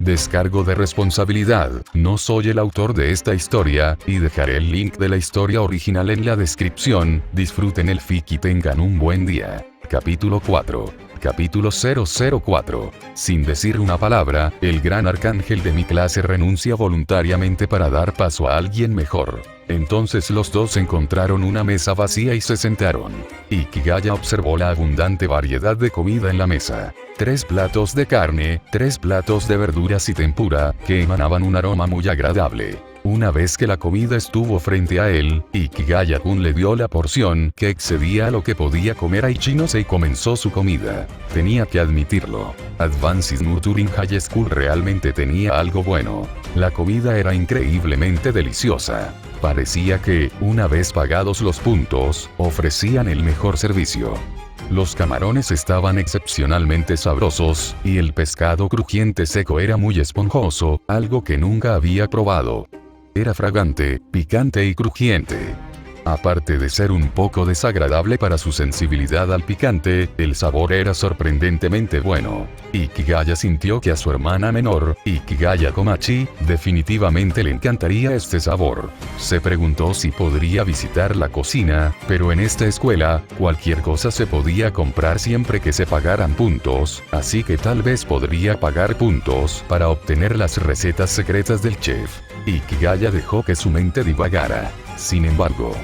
Descargo de responsabilidad, no soy el autor de esta historia, y dejaré el link de la historia original en la descripción. Disfruten el fic y tengan un buen día. Capítulo 4. Capítulo 004. Sin decir una palabra, el gran arcángel de mi clase renuncia voluntariamente para dar paso a alguien mejor. Entonces los dos encontraron una mesa vacía y se sentaron. Ikigaya observó la abundante variedad de comida en la mesa. 3 platos de carne, 3 platos de verduras y tempura, que emanaban un aroma muy agradable. Una vez que la comida estuvo frente a él, Ikigaya-kun le dio la porción que excedía a lo que podía comer a Ichinose y comenzó su comida. Tenía que admitirlo. Advanced Nurturing High School realmente tenía algo bueno. La comida era increíblemente deliciosa. Parecía que, una vez pagados los puntos, ofrecían el mejor servicio. Los camarones estaban excepcionalmente sabrosos, y el pescado crujiente seco era muy esponjoso, algo que nunca había probado. Era fragante, picante y crujiente. Aparte de ser un poco desagradable para su sensibilidad al picante, el sabor era sorprendentemente bueno. Ikigaya sintió que a su hermana menor, Ikigaya Komachi, definitivamente le encantaría este sabor. Se preguntó si podría visitar la cocina, pero en esta escuela, cualquier cosa se podía comprar siempre que se pagaran puntos, así que tal vez podría pagar puntos para obtener las recetas secretas del chef. Ikigaya dejó que su mente divagara. Sin embargo,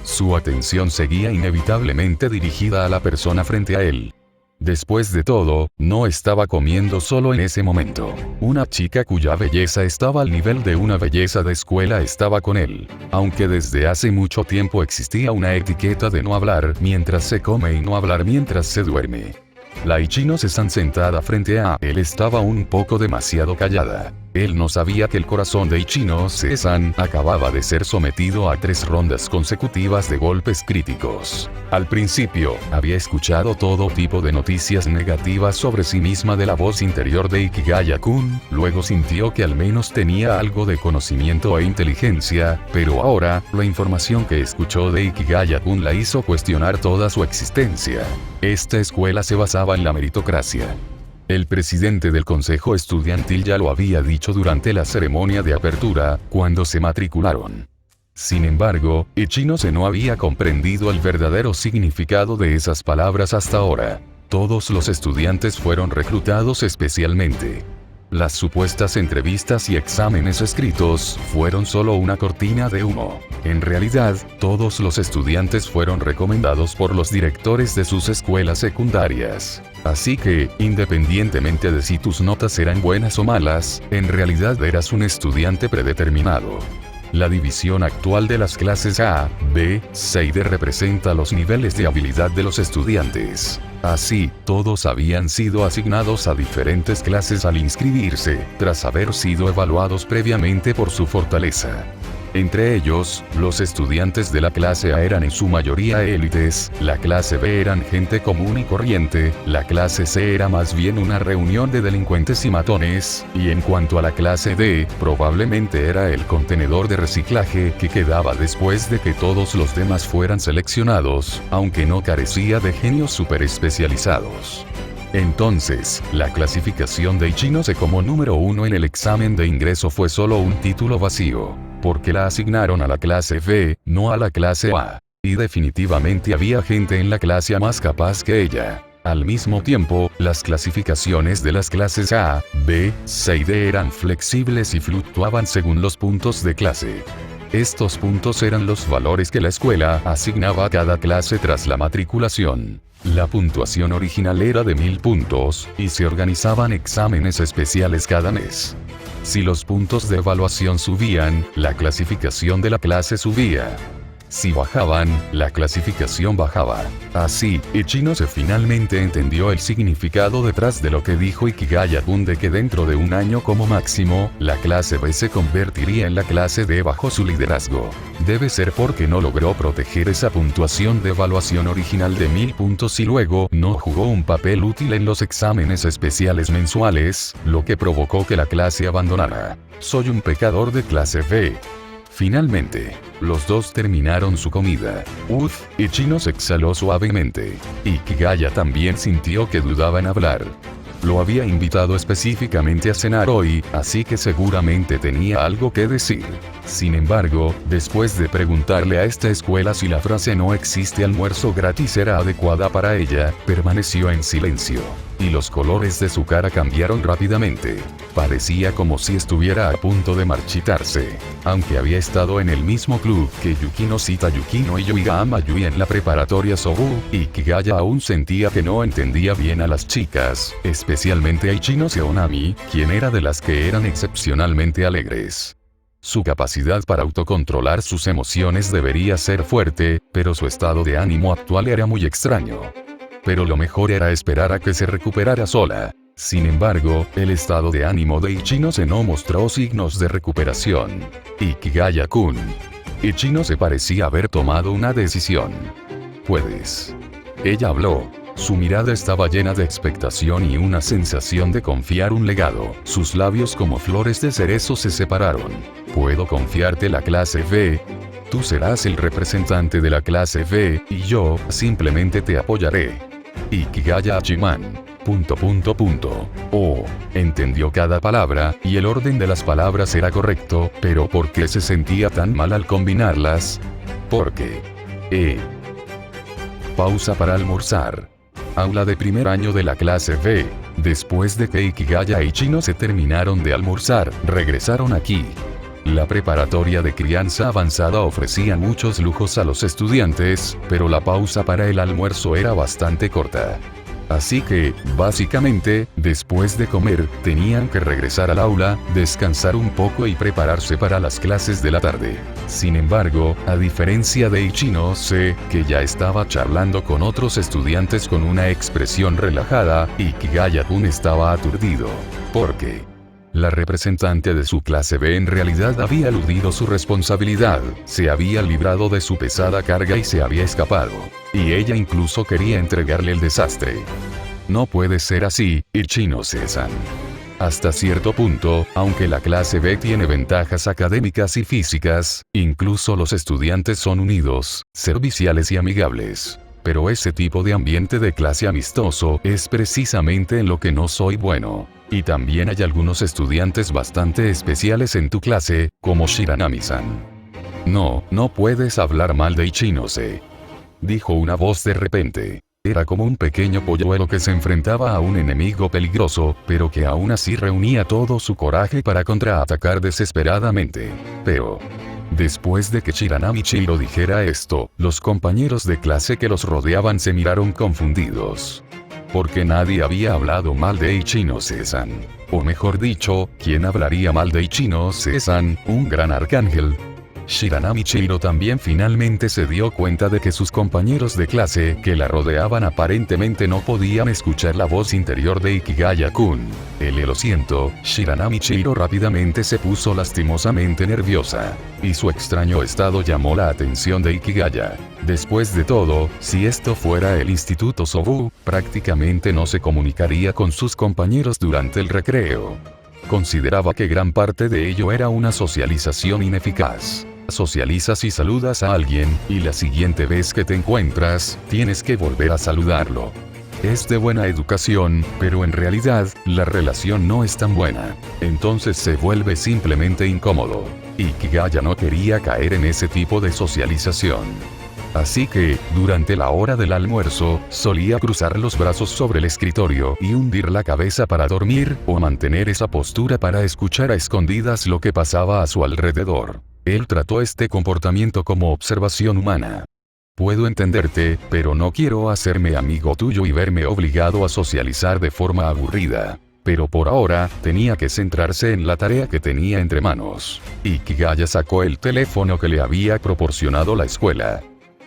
su atención seguía inevitablemente dirigida a la persona frente a él. Después de todo, no estaba comiendo solo en ese momento. Una chica cuya belleza estaba al nivel de una belleza de escuela estaba con él. Aunque desde hace mucho tiempo existía una etiqueta de no hablar mientras se come y no hablar mientras se duerme. La Ichinose-san sentada frente a él estaba un poco demasiado callada. Él no sabía que el corazón de Ichinose-san acababa de ser sometido a 3 rondas consecutivas de golpes críticos. Al principio, había escuchado todo tipo de noticias negativas sobre sí misma de la voz interior de Ikigaya-kun, luego sintió que al menos tenía algo de conocimiento e inteligencia, pero ahora, la información que escuchó de Ikigaya-kun la hizo cuestionar toda su existencia. Esta escuela se basaba en la meritocracia. El presidente del consejo estudiantil ya lo había dicho durante la ceremonia de apertura, cuando se matricularon. Sin embargo, Ichinose no había comprendido el verdadero significado de esas palabras hasta ahora. Todos los estudiantes fueron reclutados especialmente. Las supuestas entrevistas y exámenes escritos fueron solo una cortina de humo. En realidad, todos los estudiantes fueron recomendados por los directores de sus escuelas secundarias. Así que, independientemente de si tus notas eran buenas o malas, en realidad eras un estudiante predeterminado. La división actual de las clases A, B, C y D representa los niveles de habilidad de los estudiantes. Así, todos habían sido asignados a diferentes clases al inscribirse, tras haber sido evaluados previamente por su fortaleza. Entre ellos, los estudiantes de la clase A eran en su mayoría élites, la clase B eran gente común y corriente, la clase C era más bien una reunión de delincuentes y matones, y en cuanto a la clase D, probablemente era el contenedor de reciclaje que quedaba después de que todos los demás fueran seleccionados, aunque no carecía de genios super especializados. Entonces, la clasificación de Ichinose como número 1 en el examen de ingreso fue solo un título vacío, porque la asignaron a la clase B, no a la clase A. Y definitivamente había gente en la clase A más capaz que ella. Al mismo tiempo, las clasificaciones de las clases A, B, C y D eran flexibles y fluctuaban según los puntos de clase. Estos puntos eran los valores que la escuela asignaba a cada clase tras la matriculación. La puntuación original era de 1000 puntos, y se organizaban exámenes especiales cada mes. Si los puntos de evaluación subían, la clasificación de la clase subía. Si bajaban, la clasificación bajaba. Así, Ichinose finalmente entendió el significado detrás de lo que dijo Ikigaya-kun de que dentro de un año como máximo, la clase B se convertiría en la clase D bajo su liderazgo. Debe ser porque no logró proteger esa puntuación de evaluación original de 1000 puntos y luego no jugó un papel útil en los exámenes especiales mensuales, lo que provocó que la clase abandonara. Soy un pecador de clase B. Finalmente, los dos terminaron su comida. Ichinose exhaló suavemente. Ikigaya también sintió que dudaba en hablar. lo había invitado específicamente a cenar hoy, así que seguramente tenía algo que decir. Sin embargo, después de preguntarle a esta escuela si la frase "no existe almuerzo gratis" era adecuada para ella, permaneció en silencio. Y los colores de su cara cambiaron rápidamente. Parecía como si estuviera a punto de marchitarse. Aunque había estado en el mismo club que Yukino Shita Yukino y Yuigama Yui en la preparatoria Sobu, Ikigaya aún sentía que no entendía bien a las chicas, especialmente a Ichino Seonami, quien era de las que eran excepcionalmente alegres. Su capacidad para autocontrolar sus emociones debería ser fuerte, pero su estado de ánimo actual era muy extraño. Pero lo mejor era esperar a que se recuperara sola. Sin embargo, el estado de ánimo de Ichinose no mostró signos de recuperación. Ikigaya-kun. Ichinose parecía haber tomado una decisión. «Puedes». Ella habló. Su mirada estaba llena de expectación y una sensación de confiar un legado. Sus labios como flores de cerezo se separaron. «¿Puedo confiarte la clase B? Tú serás el representante de la clase B, y yo, simplemente te apoyaré. Ikigaya Hachiman. ... Oh, entendió cada palabra, y el orden de las palabras era correcto, pero ¿por qué se sentía tan mal al combinarlas? Porque... Pausa para almorzar. Aula de primer año de la clase B. Después de que Ikigaya y Ichino se terminaron de almorzar, regresaron aquí. La preparatoria de crianza avanzada ofrecía muchos lujos a los estudiantes, pero la pausa para el almuerzo era bastante corta. Así que, básicamente, después de comer, tenían que regresar al aula, descansar un poco y prepararse para las clases de la tarde. Sin embargo, a diferencia de Ichinose, que ya estaba charlando con otros estudiantes con una expresión relajada, Ikigaya-kun estaba aturdido. Porque la representante de su clase B en realidad había eludido su responsabilidad, se había librado de su pesada carga y se había escapado. Y ella incluso quería entregarle el desastre. No puede ser así, Ichinose-san. Hasta cierto punto, aunque la clase B tiene ventajas académicas y físicas, incluso los estudiantes son unidos, serviciales y amigables. Pero ese tipo de ambiente de clase amistoso es precisamente en lo que no soy bueno. Y también hay algunos estudiantes bastante especiales en tu clase, como Shiranami-san. No puedes hablar mal de Ichinose, dijo una voz de repente. Era como un pequeño polluelo que se enfrentaba a un enemigo peligroso, pero que aún así reunía todo su coraje para contraatacar desesperadamente. Pero después de que Shiranami-chiro dijera esto, los compañeros de clase que los rodeaban se miraron confundidos. Porque nadie había hablado mal de Ichinose-san. O mejor dicho, ¿quién hablaría mal de Ichinose-san, un gran arcángel? Shiranami-chiro también finalmente se dio cuenta de que sus compañeros de clase que la rodeaban aparentemente no podían escuchar la voz interior de Ikigaya-kun. Lo siento, Shiranami-chiro rápidamente se puso lastimosamente nerviosa. Y su extraño estado llamó la atención de Ikigaya. Después de todo, si esto fuera el Instituto Sobu, prácticamente no se comunicaría con sus compañeros durante el recreo. Consideraba que gran parte de ello era una socialización ineficaz. Socializas y saludas a alguien, y la siguiente vez que te encuentras, tienes que volver a saludarlo. Es de buena educación, pero en realidad, la relación no es tan buena. Entonces se vuelve simplemente incómodo. Ikigaya no quería caer en ese tipo de socialización. Así que, durante la hora del almuerzo, solía cruzar los brazos sobre el escritorio y hundir la cabeza para dormir, o mantener esa postura para escuchar a escondidas lo que pasaba a su alrededor. Él trató este comportamiento como observación humana. Puedo entenderte, pero no quiero hacerme amigo tuyo y verme obligado a socializar de forma aburrida. Pero por ahora, tenía que centrarse en la tarea que tenía entre manos. Ikigaya sacó el teléfono que le había proporcionado la escuela.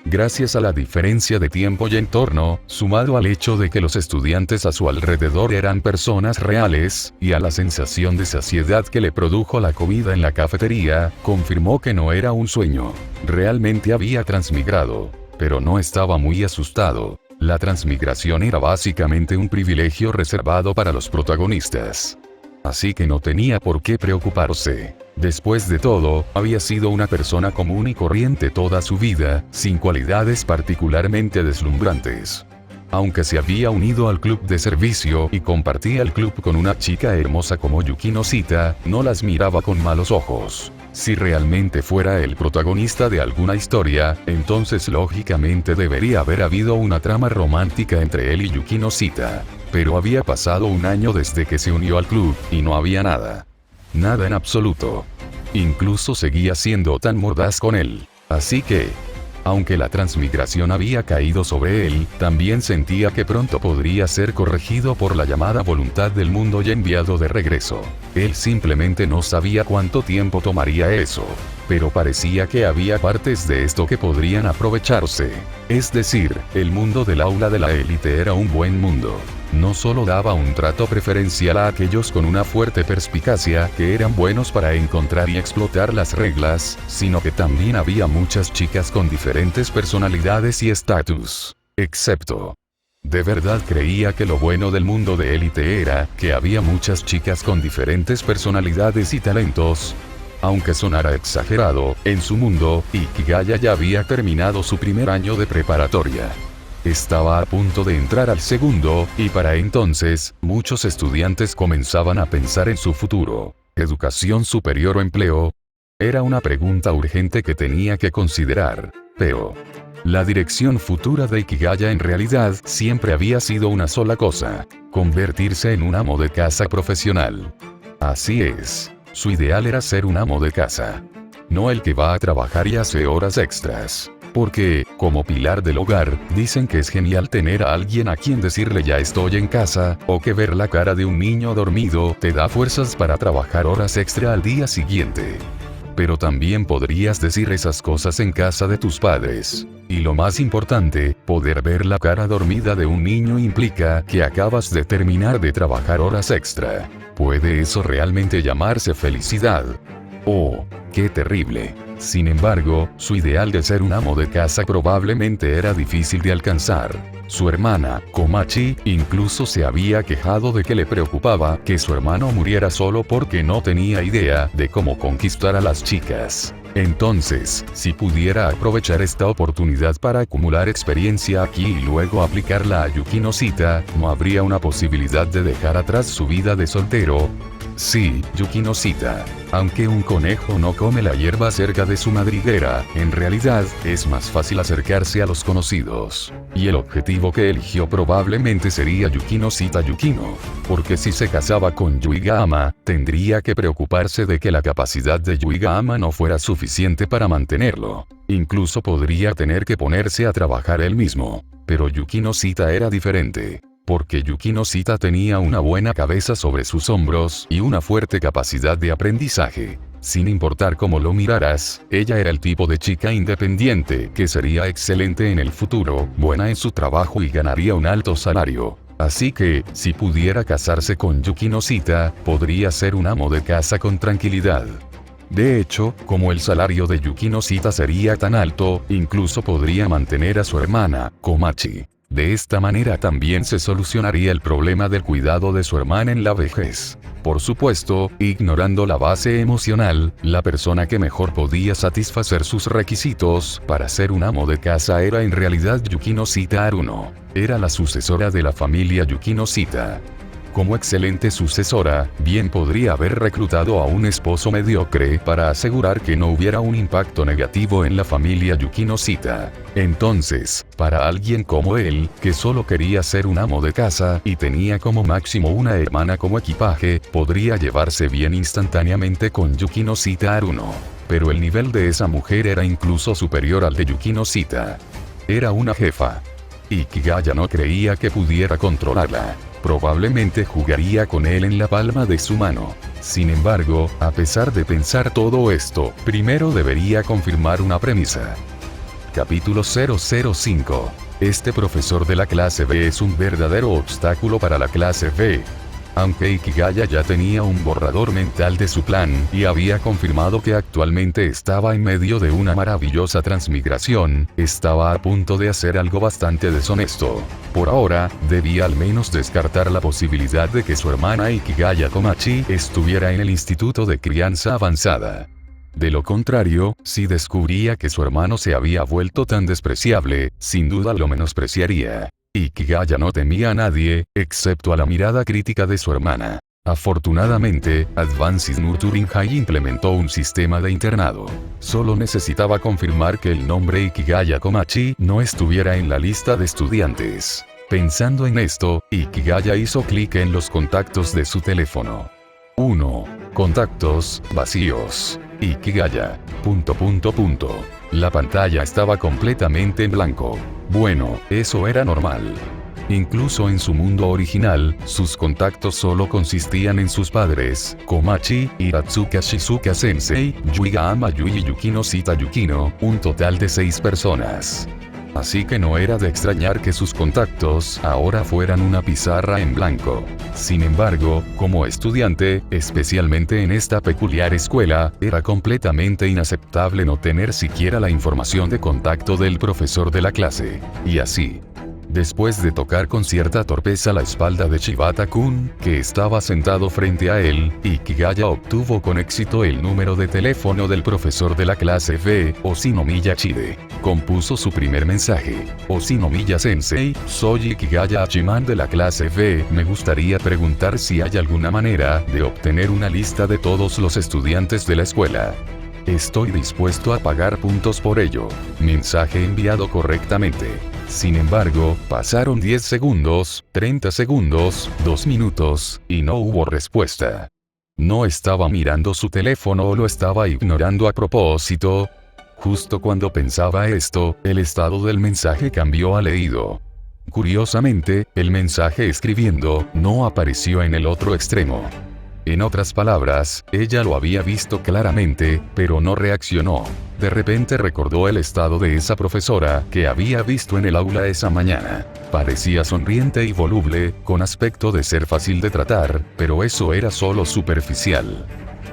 Gracias a la diferencia de tiempo y entorno, sumado al hecho de que los estudiantes a su alrededor eran personas reales, y a la sensación de saciedad que le produjo la comida en la cafetería, confirmó que no era un sueño. Realmente había transmigrado. Pero no estaba muy asustado. La transmigración era básicamente un privilegio reservado para los protagonistas. Así que no tenía por qué preocuparse. Después de todo, había sido una persona común y corriente toda su vida, sin cualidades particularmente deslumbrantes. Aunque se había unido al club de servicio y compartía el club con una chica hermosa como Yukino Sita, no las miraba con malos ojos. Si realmente fuera el protagonista de alguna historia, entonces lógicamente debería haber habido una trama romántica entre él y Yukino Sita. Pero había pasado un año desde que se unió al club, y no había nada. Nada en absoluto. Incluso seguía siendo tan mordaz con él. Así que, aunque la transmigración había caído sobre él, también sentía que pronto podría ser corregido por la llamada voluntad del mundo y enviado de regreso. Él simplemente no sabía cuánto tiempo tomaría eso. Pero parecía que había partes de esto que podrían aprovecharse. Es decir, el mundo del aula de la élite era un buen mundo. No solo daba un trato preferencial a aquellos con una fuerte perspicacia que eran buenos para encontrar y explotar las reglas, sino que también había muchas chicas con diferentes personalidades y estatus. Excepto. De verdad creía que lo bueno del mundo de élite era que había muchas chicas con diferentes personalidades y talentos. Aunque sonara exagerado, en su mundo, Ikigaya ya había terminado su primer año de preparatoria. Estaba a punto de entrar al segundo, y para entonces, muchos estudiantes comenzaban a pensar en su futuro. ¿Educación superior o empleo? Era una pregunta urgente que tenía que considerar. Pero la dirección futura de Ikigaya en realidad siempre había sido una sola cosa: convertirse en un amo de casa profesional. Así es. Su ideal era ser un amo de casa. No el que va a trabajar y hace horas extras. Porque, como pilar del hogar, dicen que es genial tener a alguien a quien decirle ya estoy en casa, o que ver la cara de un niño dormido te da fuerzas para trabajar horas extra al día siguiente. Pero también podrías decir esas cosas en casa de tus padres. Y lo más importante, poder ver la cara dormida de un niño implica que acabas de terminar de trabajar horas extra. ¿Puede eso realmente llamarse felicidad? ¡Oh, qué terrible! Sin embargo, su ideal de ser un amo de casa probablemente era difícil de alcanzar. Su hermana, Komachi, incluso se había quejado de que le preocupaba que su hermano muriera solo porque no tenía idea de cómo conquistar a las chicas. Entonces, si pudiera aprovechar esta oportunidad para acumular experiencia aquí y luego aplicarla a Yukino Sita, ¿no habría una posibilidad de dejar atrás su vida de soltero? Sí, Yukino Sita. Aunque un conejo no come la hierba cerca de su madriguera, en realidad, es más fácil acercarse a los conocidos. Y el objetivo que eligió probablemente sería Yukino Sita Yukino. Porque si se casaba con Yuigama, tendría que preocuparse de que la capacidad de Yuigama no fuera suficiente para mantenerlo. Incluso podría tener que ponerse a trabajar él mismo. Pero Yukino Sita era diferente. Porque Yukino Sita tenía una buena cabeza sobre sus hombros y una fuerte capacidad de aprendizaje. Sin importar cómo lo miraras, ella era el tipo de chica independiente que sería excelente en el futuro, buena en su trabajo y ganaría un alto salario. Así que, si pudiera casarse con Yukino Sita, podría ser un amo de casa con tranquilidad. De hecho, como el salario de Yukino Sita sería tan alto, incluso podría mantener a su hermana, Komachi. De esta manera también se solucionaría el problema del cuidado de su hermana en la vejez. Por supuesto, ignorando la base emocional, la persona que mejor podía satisfacer sus requisitos para ser un amo de casa era en realidad Yukino Sita Haruno. Era la sucesora de la familia Yukino Sita. Como excelente sucesora, bien podría haber reclutado a un esposo mediocre para asegurar que no hubiera un impacto negativo en la familia Yukino Sita. Entonces, para alguien como él, que solo quería ser un amo de casa y tenía como máximo una hermana como equipaje, podría llevarse bien instantáneamente con Yukino Sita Haruno. Pero el nivel de esa mujer era incluso superior al de Yukino Sita. Era una jefa. Ikigaya no creía que pudiera controlarla. Probablemente jugaría con él en la palma de su mano. Sin embargo, a pesar de pensar todo esto, primero debería confirmar una premisa. Capítulo 005. Este profesor de la clase B es un verdadero obstáculo para la clase B. Aunque Ikigaya ya tenía un borrador mental de su plan y había confirmado que actualmente estaba en medio de una maravillosa transmigración, estaba a punto de hacer algo bastante deshonesto. Por ahora, debía al menos descartar la posibilidad de que su hermana Ikigaya Komachi estuviera en el instituto de crianza avanzada. De lo contrario, si descubría que su hermano se había vuelto tan despreciable, sin duda lo menospreciaría. Ikigaya no temía a nadie, excepto a la mirada crítica de su hermana. Afortunadamente, Advanced Nurturing High implementó un sistema de internado. Solo necesitaba confirmar que el nombre Ikigaya Komachi no estuviera en la lista de estudiantes. Pensando en esto, Ikigaya hizo clic en los contactos de su teléfono. 1. Contactos, vacíos. Ikigaya. ... La pantalla estaba completamente en blanco. Bueno, eso era normal. Incluso en su mundo original, sus contactos solo consistían en sus padres, Komachi, Hiratsuka Shizuka Sensei, Yuiga Ama Yui y Yukino Shita Yukino, un total de 6 personas. Así que no era de extrañar que sus contactos ahora fueran una pizarra en blanco. Sin embargo, como estudiante, especialmente en esta peculiar escuela, era completamente inaceptable no tener siquiera la información de contacto del profesor de la clase. Y así. Después de tocar con cierta torpeza la espalda de Shibata-kun, que estaba sentado frente a él, Ikigaya obtuvo con éxito el número de teléfono del profesor de la clase B, Oshinomiya Chide. Compuso su primer mensaje. Oshinomiya Sensei, soy Ikigaya Hachiman de la clase B, me gustaría preguntar si hay alguna manera de obtener una lista de todos los estudiantes de la escuela. Estoy dispuesto a pagar puntos por ello. Mensaje enviado correctamente. Sin embargo, pasaron 10 segundos, 30 segundos, 2 minutos, y no hubo respuesta. ¿No estaba mirando su teléfono o lo estaba ignorando a propósito? Justo cuando pensaba esto, el estado del mensaje cambió a leído. Curiosamente, el mensaje escribiendo no apareció en el otro extremo. En otras palabras, ella lo había visto claramente, pero no reaccionó. De repente recordó el estado de esa profesora que había visto en el aula esa mañana. Parecía sonriente y voluble, con aspecto de ser fácil de tratar, pero eso era solo superficial.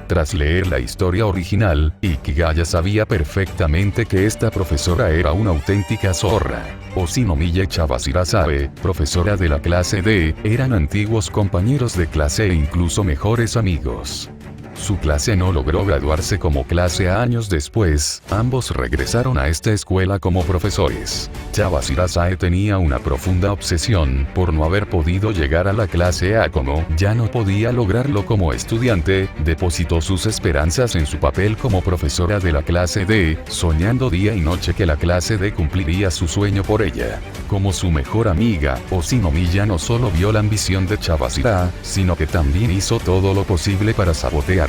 Tras leer la historia original, Ikigaya sabía perfectamente que esta profesora era una auténtica zorra. Oshinomiya Chabashirasabe, profesora de la clase D, eran antiguos compañeros de clase e incluso mejores amigos. Su clase no logró graduarse como clase años después, ambos regresaron a esta escuela como profesores. Chabashirasabe tenía una profunda obsesión por no haber podido llegar a la clase A como ya no podía lograrlo como estudiante, depositó sus esperanzas en su papel como profesora de la clase D, soñando día y noche que la clase D cumpliría su sueño por ella. Como su mejor amiga, Oshinomiya no solo vio la ambición de Chabashira, sino que también hizo todo lo posible para sabotearla.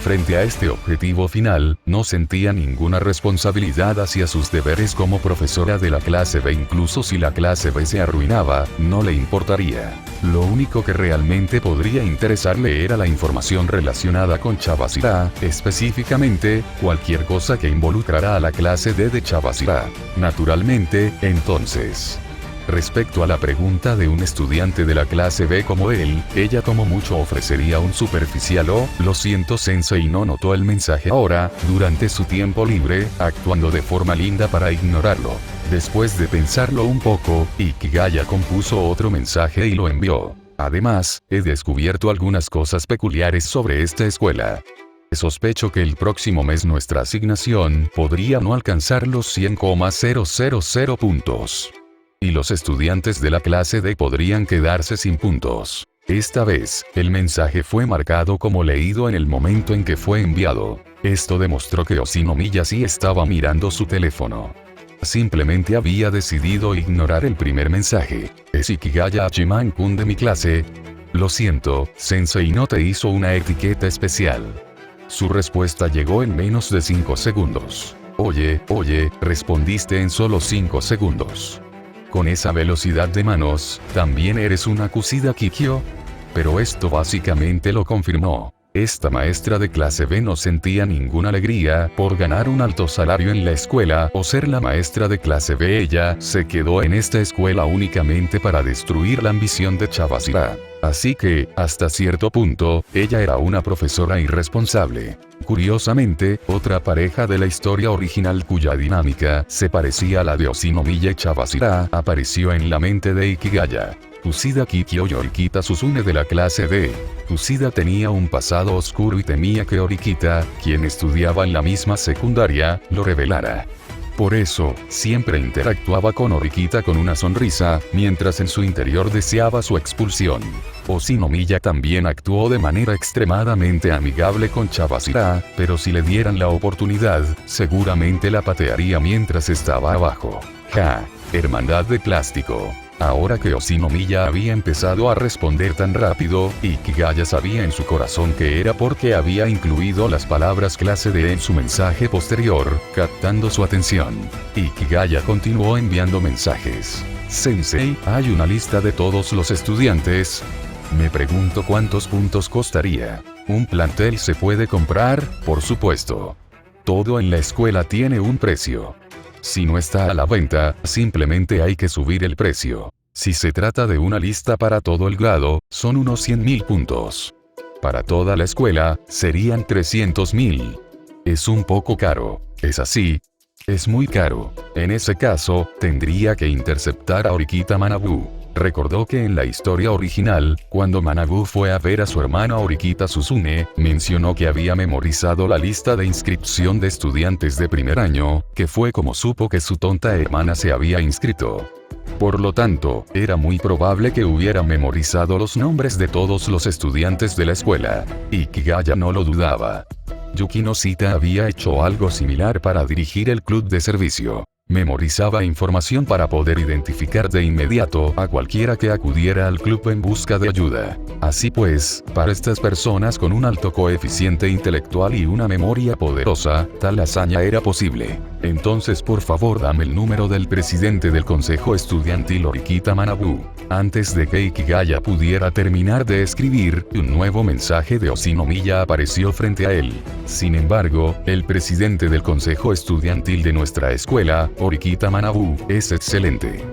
Frente a este objetivo final, no sentía ninguna responsabilidad hacia sus deberes como profesora de la clase B. Incluso si la clase B se arruinaba, no le importaría. Lo único que realmente podría interesarle era la información relacionada con Chabashira, específicamente, cualquier cosa que involucrara a la clase D de Chabashira. Naturalmente, entonces. Respecto a la pregunta de un estudiante de la clase B como él, ella como mucho ofrecería un superficial "oh, lo siento sensei", y no notó el mensaje ahora, durante su tiempo libre, actuando de forma linda para ignorarlo. Después de pensarlo un poco, Ikigaya compuso otro mensaje y lo envió. Además, he descubierto algunas cosas peculiares sobre esta escuela. Sospecho que el próximo mes nuestra asignación podría no alcanzar los 100,000 puntos. Y los estudiantes de la clase D podrían quedarse sin puntos. Esta vez, el mensaje fue marcado como leído en el momento en que fue enviado. Esto demostró que Oshinomiya sí estaba mirando su teléfono. Simplemente había decidido ignorar el primer mensaje. ¿Es Ikigaya Hachiman-kun de mi clase? Lo siento, sensei no te hizo una etiqueta especial. Su respuesta llegó en menos de 5 segundos. Oye, respondiste en solo 5 segundos. Con esa velocidad de manos, ¿también eres una Kusida Kikyo? Pero esto básicamente lo confirmó. Esta maestra de clase B no sentía ninguna alegría por ganar un alto salario en la escuela o ser la maestra de clase B. Ella se quedó en esta escuela únicamente para destruir la ambición de Chabashira. Así que, hasta cierto punto, ella era una profesora irresponsable. Curiosamente, otra pareja de la historia original cuya dinámica se parecía a la de Oshinomiya y Chabashira apareció en la mente de Ikigaya. Kusida Kikyo y Orikita Susune de la clase D. Kusida tenía un pasado oscuro y temía que Orikita, quien estudiaba en la misma secundaria, lo revelara. Por eso, siempre interactuaba con Horikita con una sonrisa, mientras en su interior deseaba su expulsión. Oshinomiya también actuó de manera extremadamente amigable con Chabashira, pero si le dieran la oportunidad, seguramente la patearía mientras estaba abajo. ¡Ja! Hermandad de plástico. Ahora que Oshinomiya había empezado a responder tan rápido, Ikigaya sabía en su corazón que era porque había incluido las palabras clase D en su mensaje posterior, captando su atención. Ikigaya continuó enviando mensajes. Sensei, ¿hay una lista de todos los estudiantes? Me pregunto cuántos puntos costaría. Un plantel se puede comprar, por supuesto. Todo en la escuela tiene un precio. Si no está a la venta, simplemente hay que subir el precio. Si se trata de una lista para todo el grado, son unos 100.000 puntos. Para toda la escuela, serían 300.000. Es un poco caro. ¿Es así? Es muy caro. En ese caso, tendría que interceptar a Horikita Manabu. Recordó que en la historia original, cuando Manabu fue a ver a su hermana Horikita Suzune, mencionó que había memorizado la lista de inscripción de estudiantes de primer año, que fue como supo que su tonta hermana se había inscrito. Por lo tanto, era muy probable que hubiera memorizado los nombres de todos los estudiantes de la escuela. Ikigaya no lo dudaba. Yukino Shita había hecho algo similar para dirigir el club de servicio. Memorizaba información para poder identificar de inmediato a cualquiera que acudiera al club en busca de ayuda. Así pues, para estas personas con un alto coeficiente intelectual y una memoria poderosa, tal hazaña era posible. Entonces por favor dame el número del presidente del consejo estudiantil Horikita Manabu. Antes de que Ikigaya pudiera terminar de escribir, un nuevo mensaje de Oshinomiya apareció frente a él. Sin embargo, el presidente del consejo estudiantil de nuestra escuela, Horikita Manabu, es excelente.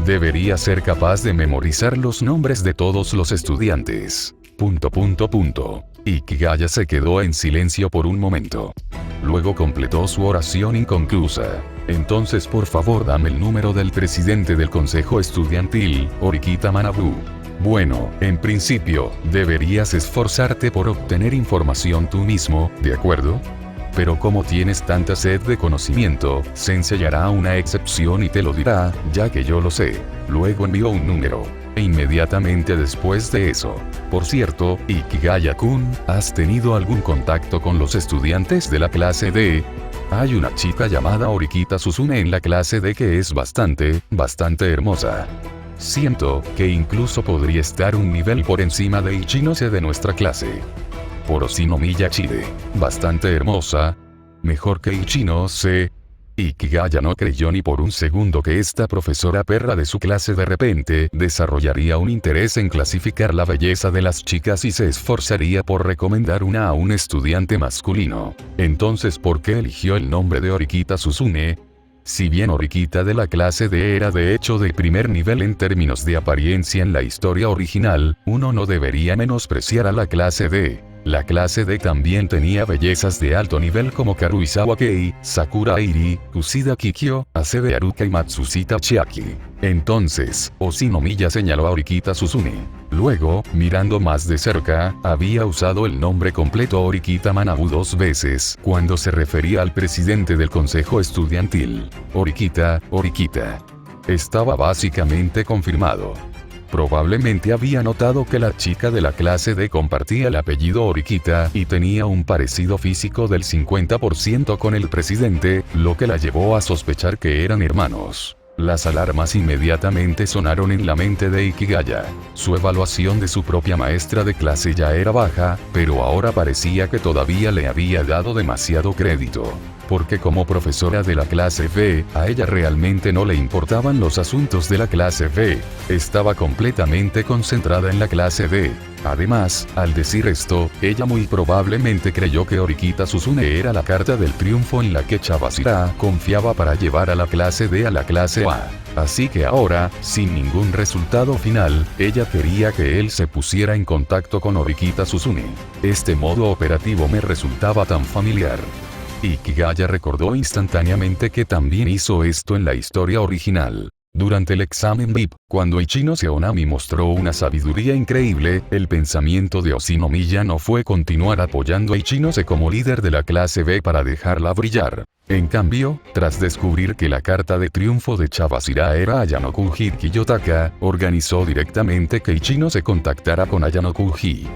Debería ser capaz de memorizar los nombres de todos los estudiantes. ... Ikigaya se quedó en silencio por un momento. Luego completó su oración inconclusa. Entonces por favor dame el número del presidente del consejo estudiantil, Horikita Manabu. Bueno, en principio, deberías esforzarte por obtener información tú mismo, ¿de acuerdo? Pero como tienes tanta sed de conocimiento, Sensei hará una excepción y te lo dirá, ya que yo lo sé. Luego envió un número. E inmediatamente después de eso. Por cierto, Ikigaya-kun, ¿has tenido algún contacto con los estudiantes de la clase D? Hay una chica llamada Horikita Suzune en la clase D que es bastante hermosa. Siento que incluso podría estar un nivel por encima de Ichinose de nuestra clase. Por Oshinomiya Chide. Bastante hermosa. Mejor que Ichinose. Ikigaya no creyó ni por un segundo que esta profesora perra de su clase de repente desarrollaría un interés en clasificar la belleza de las chicas y se esforzaría por recomendar una a un estudiante masculino. Entonces, ¿por qué eligió el nombre de Horikita Suzune? Si bien Horikita de la clase D era de hecho de primer nivel en términos de apariencia en la historia original, uno no debería menospreciar a la clase D. La clase D también tenía bellezas de alto nivel como Karuizawa Kei, Sakura Airi, Kushida Kikyo, Asebe Haruka y Matsushita Chiaki. Entonces, Oshinomiya señaló a Horikita Suzune. Luego, mirando más de cerca, había usado el nombre completo Horikita Manabu 2 veces cuando se refería al presidente del consejo estudiantil. Horikita. Estaba básicamente confirmado. Probablemente había notado que la chica de la clase D compartía el apellido Horikita y tenía un parecido físico del 50% con el presidente, lo que la llevó a sospechar que eran hermanos. Las alarmas inmediatamente sonaron en la mente de Ikigaya. Su evaluación de su propia maestra de clase ya era baja, pero ahora parecía que todavía le había dado demasiado crédito. Porque como profesora de la clase B, a ella realmente no le importaban los asuntos de la clase B. Estaba completamente concentrada en la clase D. Además, al decir esto, ella muy probablemente creyó que Horikita Suzune era la carta del triunfo en la que Chabashira confiaba para llevar a la clase D a la clase A. Así que ahora, sin ningún resultado final, ella quería que él se pusiera en contacto con Horikita Suzune. Este modo operativo me resultaba tan familiar. Ikigaya recordó instantáneamente que también hizo esto en la historia original. Durante el examen VIP, cuando Ichinose Onami mostró una sabiduría increíble, el pensamiento de Oshinomiya no fue continuar apoyando a Ichinose como líder de la clase B para dejarla brillar. En cambio, tras descubrir que la carta de triunfo de Chavasira era Ayano-Kuji Kiyotaka, organizó directamente que Ichino se contactara con Ayano-Kuji.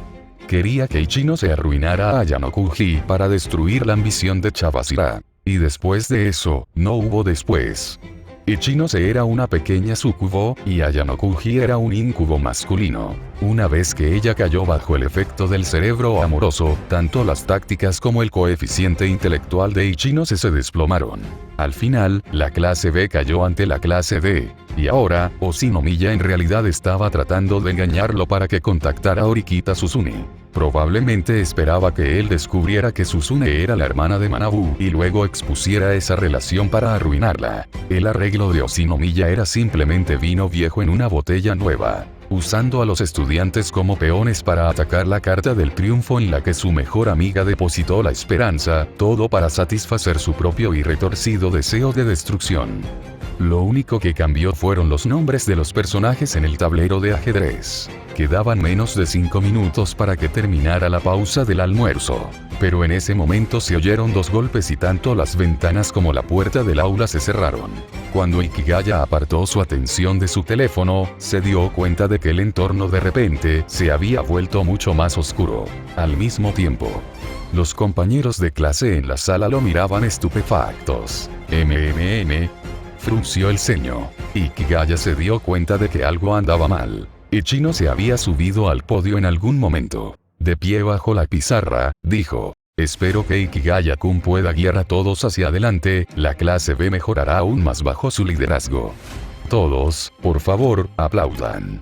Quería que Ichino se arruinara a Ayano-Kuji para destruir la ambición de Chavasira. Y después de eso, no hubo después. Ichinose era una pequeña sucubo, y Ayano-Kuji era un incubo masculino. Una vez que ella cayó bajo el efecto del cerebro amoroso, tanto las tácticas como el coeficiente intelectual de Ichinose se desplomaron. Al final, la clase B cayó ante la clase D. Y ahora, Oshinomiya en realidad estaba tratando de engañarlo para que contactara a Orikita Suzune. Probablemente esperaba que él descubriera que Suzune era la hermana de Manabu y luego expusiera esa relación para arruinarla. El arreglo de Oshinomiya era simplemente vino viejo en una botella nueva, usando a los estudiantes como peones para atacar la carta del triunfo en la que su mejor amiga depositó la esperanza, todo para satisfacer su propio y retorcido deseo de destrucción. Lo único que cambió fueron los nombres de los personajes en el tablero de ajedrez. Quedaban menos de 5 minutos para que terminara la pausa del almuerzo. Pero en ese momento se oyeron 2 golpes y tanto las ventanas como la puerta del aula se cerraron. Cuando Ikigaya apartó su atención de su teléfono, se dio cuenta de que el entorno de repente se había vuelto mucho más oscuro. Al mismo tiempo, los compañeros de clase en la sala lo miraban estupefactos. Frunció el ceño. Ikigaya se dio cuenta de que algo andaba mal. Ichino se había subido al podio en algún momento. De pie bajo la pizarra, dijo: espero que Ikigaya-kun pueda guiar a todos hacia adelante, la clase B mejorará aún más bajo su liderazgo. Todos, por favor, aplaudan.